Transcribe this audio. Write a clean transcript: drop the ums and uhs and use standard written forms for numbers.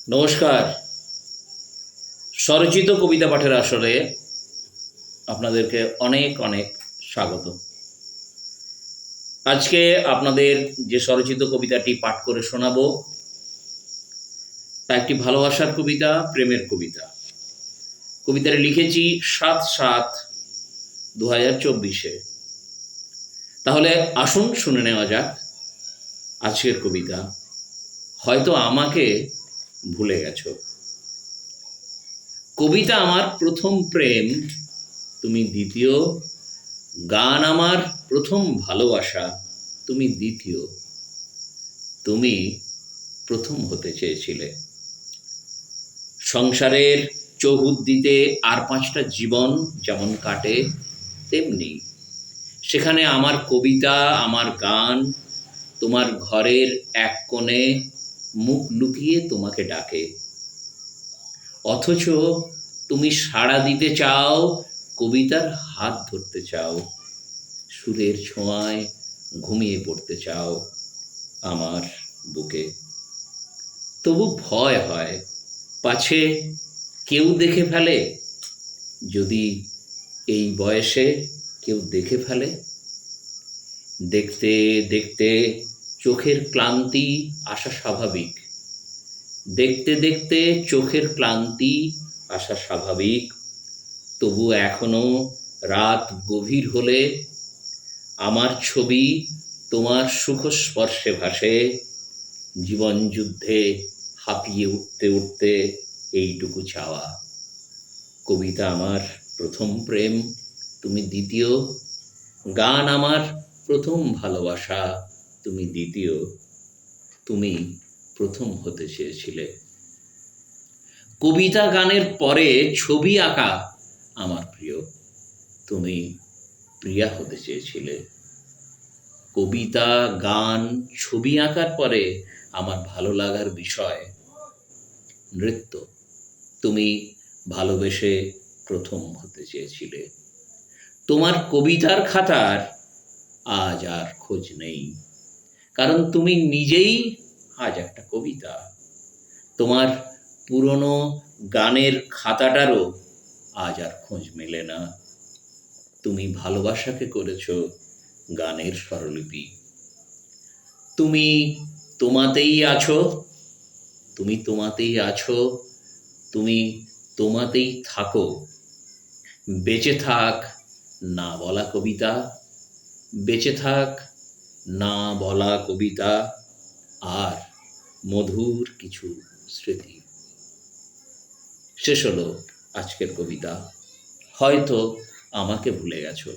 নমস্কার। স্বরচিত কবিতা পাঠের আসরে আপনাদেরকে অনেক অনেক স্বাগত। আজকে আপনাদের যে স্বরচিত কবিতাটি পাঠ করে শোনাবো তা একটি ভালোবাসার কবিতা, প্রেমের কবিতা। কবিতাটি লিখেছি ৭/৭/২০২৪-এ। তাহলে আসুন শুনে নেওয়া যাক আজকের কবিতা। হয়তো আমাকে ভুলে গেছো। কবিতা আমার প্রথম প্রেম, তুমি দ্বিতীয়। গান আমার প্রথম ভালোবাসা, তুমি দ্বিতীয়। তুমি প্রথম হতে চেয়েছিলে। সংসারের চৌহুদ্দিতে আর ৫টা জীবন যেমন কাটে তেমনি সেখানে আমার কবিতা, আমার গান তোমার ঘরের এক কোণে মুখ লুকিয়ে তোমাকে ডাকে। অথচ তুমি সাড়া দিতে চাও, কবিতার হাত ধরতে চাও, সুরের ছোঁয়ায় ঘুমিয়ে পড়তে চাও আমার বুকে। তবু ভয় হয়, পাছে কেউ দেখে ফেলে। যদি এই বয়সে কেউ দেখে ফেলে। দেখতে দেখতে চোখের ক্লান্তি আসা স্বাভাবিক। দেখতে দেখতে চোখের ক্লান্তি আসা স্বাভাবিক। তবু এখনো রাত গভীর হলে আমার ছবি তোমার সুখস্পর্শে ভাসে। জীবন যুদ্ধে হাঁপিয়ে উঠতে উঠতে এইটুকু চাওয়া। কবিতা আমার প্রথম প্রেম, তুমি দ্বিতীয়। গান আমার প্রথম ভালোবাসা, তুমি দ্বিতীয়। তুমি প্রথম হতে চেয়েছিলে। কবিতা গানের পরে ছবি আঁকা আমার প্রিয়, তুমি প্রিয়া হতে চেয়েছিলে। কবিতা, গান, ছবি আঁকার পরে আমার ভালো লাগার বিষয় নৃত্য। তুমি ভালোবেসে প্রথম হতে চেয়েছিলে। তোমার কবিতার খাতার আজ আর খোঁজ নেই, কারণ তুমি নিজেই আজ একটা কবিতা। তোমার পুরনো গানের খাতাটারও আজ আর খোঁজ মেলে না। তুমি ভালোবাসাকে করেছ গানের স্বরলিপি। তুমি তোমাতেই আছো, তুমি তোমাতেই আছো, তুমি তোমাতেই থাকো। বেঁচে থাক না বলা কবিতা, বেঁচে থাক না বলা কবিতা, আর মধুর কিছু স্মৃতি। শেষ হলো আজকের কবিতা। হয়তো আমাকে ভুলে গেছো।